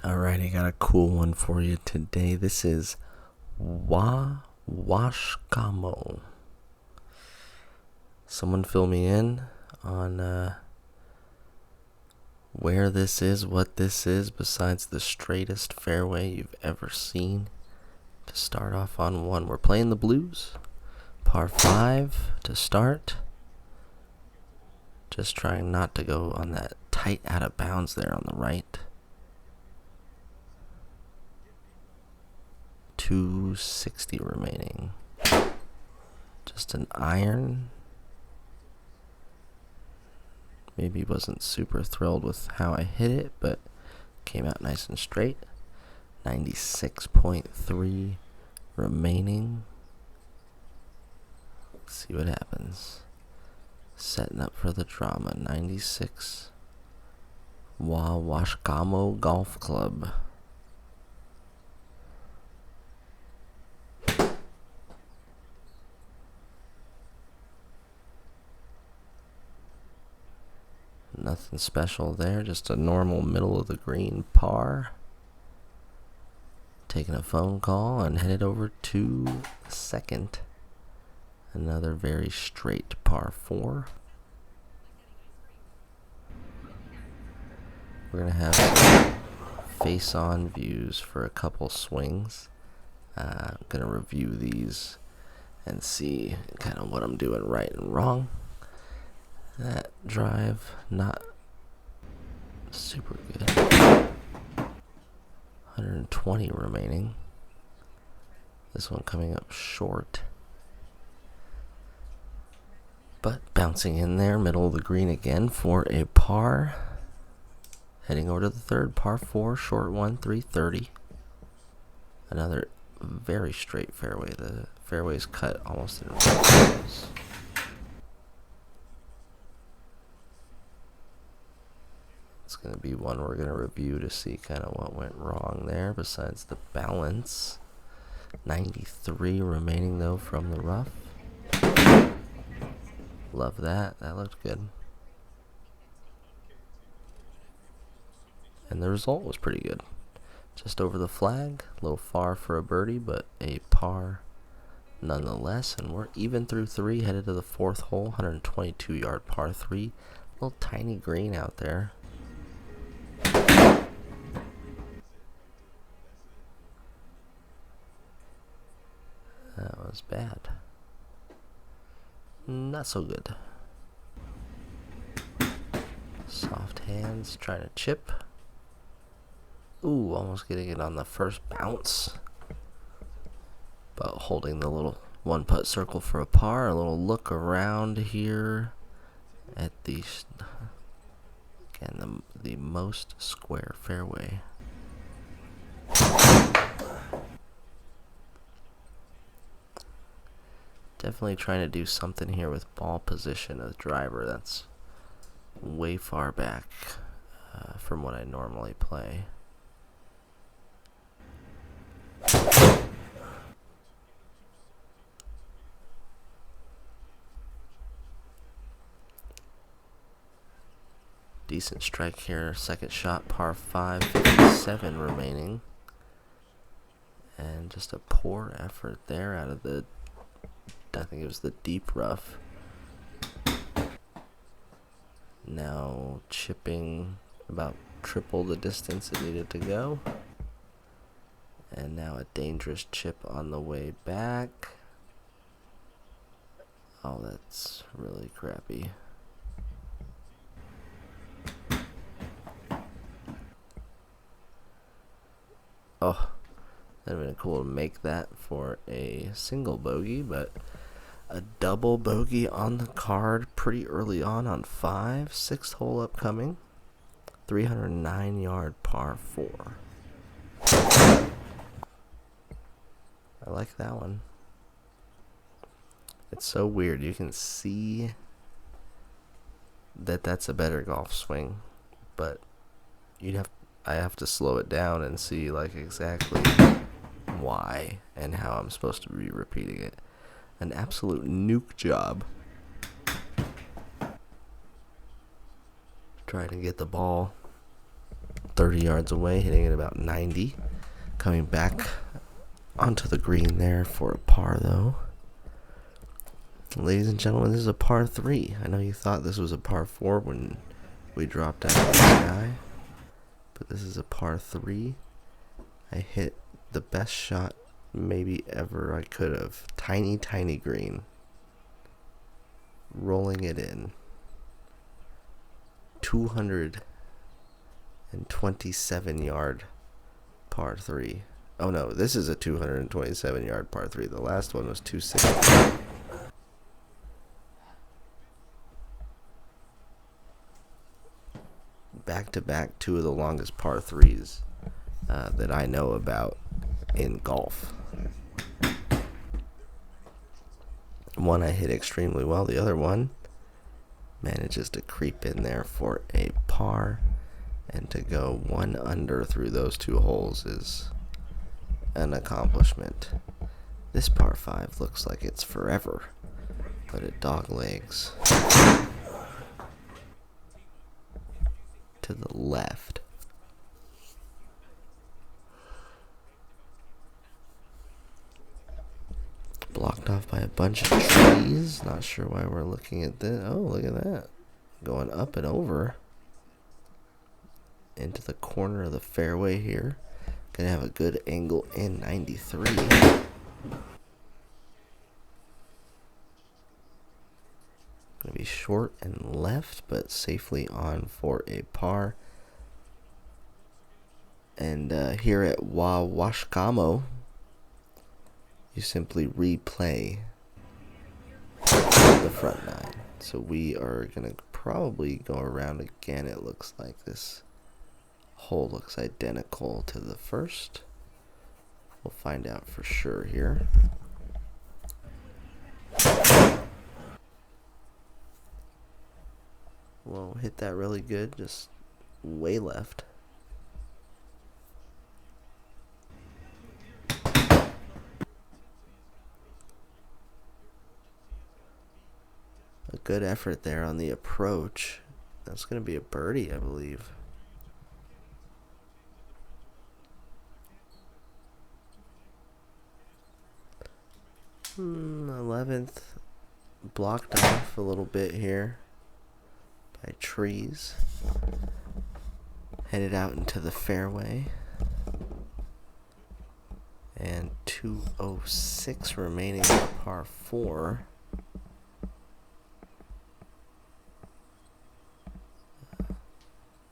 Alright, I got a cool one for you today. This is Wawashkamo. Someone fill me in on where this is, what this is, besides the straightest fairway you've ever seen. To start off on one, we're playing the blues. Par 5 to start. Just trying not to go on that tight out of bounds there on the right. 260 remaining. Just an iron. Maybe wasn't super thrilled with how I hit it, but came out nice and straight. 96.3 remaining. Let's see what happens. Setting up for the drama. 96 Wawashkamo Golf Club. Nothing special there, just a normal middle of the green par. Taking a phone call and headed over to the second. Another very straight par 4. We're going to have face-on views for a couple swings. I'm going to review these and see kind of what I'm doing right and wrong. That drive, not super good. 120 remaining. This one coming up short. But bouncing in there, middle of the green again for a par. Heading over to the third, par 4, short one, 330. Another very straight fairway. The fairway's cut almost in reverse. It's going to be one we're going to review to see kind of what went wrong there besides the balance. 93 remaining though from the rough. Love that. That looked good. And the result was pretty good. Just over the flag. A little far for a birdie, but a par nonetheless. And we're even through 3, headed to the 4th hole. 122 yard par 3. Little tiny green out there. That was bad. Not so good. Soft hands, trying to chip. Ooh, almost getting it on the first bounce. But holding the little one putt circle for a par. A little look around here at the again the most square fairway. Definitely trying to do something here with ball position of the driver. That's way far back from what I normally play. Decent strike here. Second shot, par 5, 57 remaining. And just a poor effort there out of the, I think it was the deep rough. Now chipping about triple the distance it needed to go. And now a dangerous chip on the way back. Oh, that's really crappy. Oh, that would have been cool to make that for a single bogey, but a double bogey on the card pretty early on 5. 6th hole upcoming. 309 yard par 4. I like that one. It's so weird. You can see that that's a better golf swing, but I have to slow it down and see like exactly why and how I'm supposed to be repeating it. An absolute nuke job. Trying to get the ball 30 yards away, hitting it about 90. Coming back onto the green there for a par, though. Ladies and gentlemen, this is a par 3. I know you thought this was a par 4 when we dropped out of the sky, but this is a par 3. I hit the best shot maybe ever I could have. Tiny, tiny green. Rolling it in. 227 yard par 3. Oh no, this is a 227 yard par 3. The last one was 260. Back to back, two of the longest par 3s that I know about in golf. One I hit extremely well. The other one manages to creep in there for a par, and to go 1 under through those 2 holes is an accomplishment. This par 5 looks like it's forever, but it doglegs to the left. Blocked off by a bunch of trees. Not sure why we're looking at this. Oh, look at that. Going up and over into the corner of the fairway here. Gonna have a good angle in 93. Gonna be short and left, but safely on for a par. And here at Wawashkamo, you simply replay the front 9. So we are gonna probably go around again. It looks like this hole looks identical to the first. We'll find out for sure here. We'll hit that really good, just way left. A good effort there on the approach. That's going to be a birdie, I believe. Hmm, 11th, blocked off a little bit here by trees. Headed out into the fairway. And 206 remaining for par 4.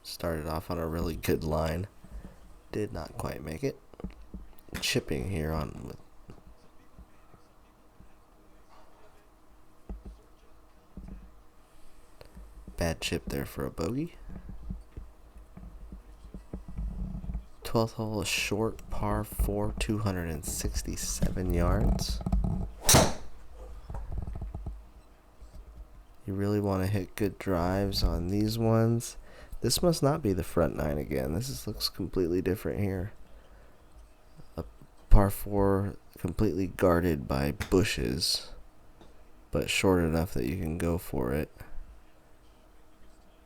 Started off on a really good line. Did not quite make it. Chipping here on with bad chip there for a bogey. 12th hole, a short par 4, 267 yards. You really want to hit good drives on these ones. This must not be the front 9 again. Looks completely different here. A par 4 completely guarded by bushes, but short enough that you can go for it.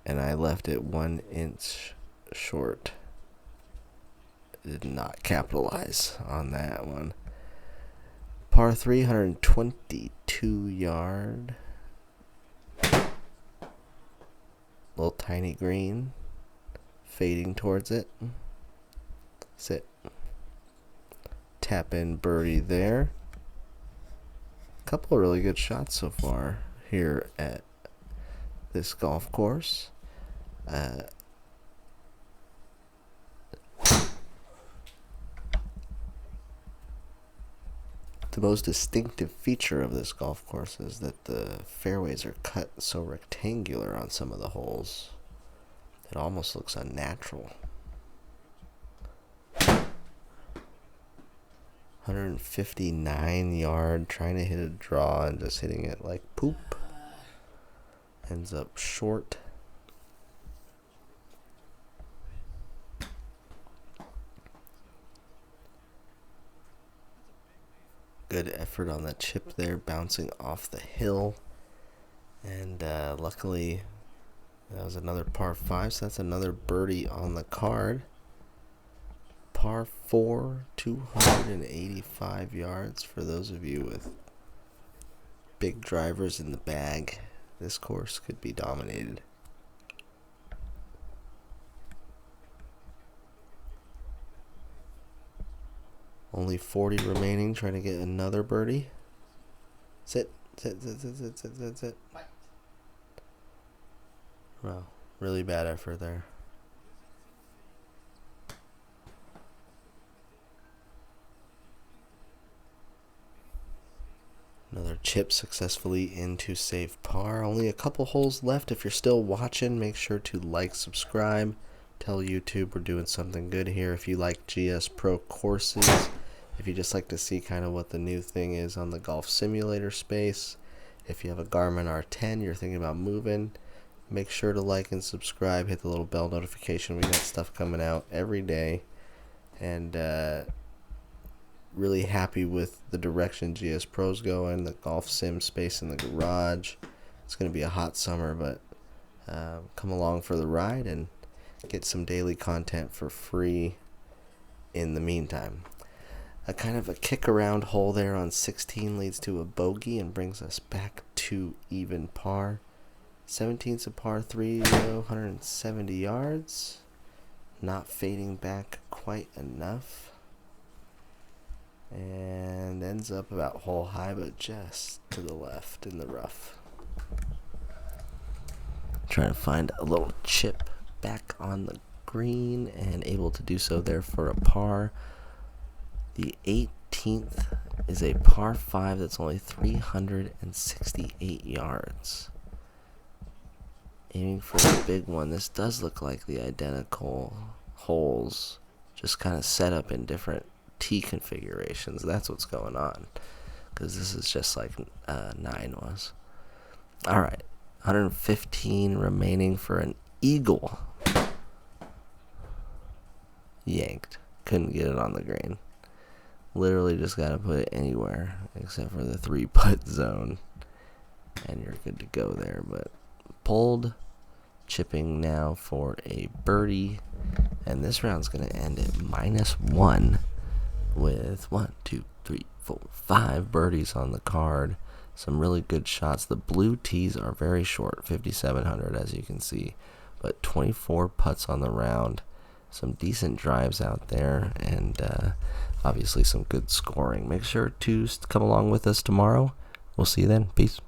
And I left it 1 inch short. Did not capitalize on that one. Par 322 yard. Little tiny green. Fading towards it. Sit. Tap in birdie there. Couple of really good shots so far here at this golf course. The most distinctive feature of this golf course is that the fairways are cut so rectangular on some of the holes. It almost looks unnatural. 159 yard, trying to hit a draw and just hitting it like poop. Ends up short. Good effort on that chip there, bouncing off the hill. And luckily, That was another par 5, so that's another birdie on the card. Par 4, 285 yards for those of you with big drivers in the bag. This course could be dominated. Only 40 remaining, trying to get another birdie. Sit. Wow, really bad effort there. Another chip successfully into save par. Only a couple holes left. If you're still watching, make sure to like, subscribe. Tell YouTube we're doing something good here. If you like GSPRO courses, if you just like to see kind of what the new thing is on the golf simulator space, if you have a Garmin R10 you're thinking about moving, make sure to like and subscribe. Hit the little bell notification. We got stuff coming out every day. And really happy with the direction GSPRO's going, the golf sim space in the garage. It's going to be a hot summer, but come along for the ride and get some daily content for free in the meantime. A kind of a kick around hole there on 16 leads to a bogey and brings us back to even par. 17's a par 3, 170 yards. Not fading back quite enough. And ends up about hole high, but just to the left in the rough. Trying to find a little chip back on the green and able to do so there for a par. The 18th is a par 5 that's only 368 yards. Aiming for a big one. This does look like the identical holes, just kind of set up in different tee configurations. That's what's going on, because this is just like 9 was. Alright, 115 remaining for an eagle. Yanked. Couldn't get it on the green. Literally just got to put it anywhere except for the 3-putt zone, and you're good to go there. But pulled, chipping now for a birdie, and this round's going to end at -1 with 5 birdies on the card. Some really good shots. The blue tees are very short, 5,700 as you can see, but 24 putts on the round. Some decent drives out there, and obviously some good scoring. Make sure to come along with us tomorrow. We'll see you then. Peace.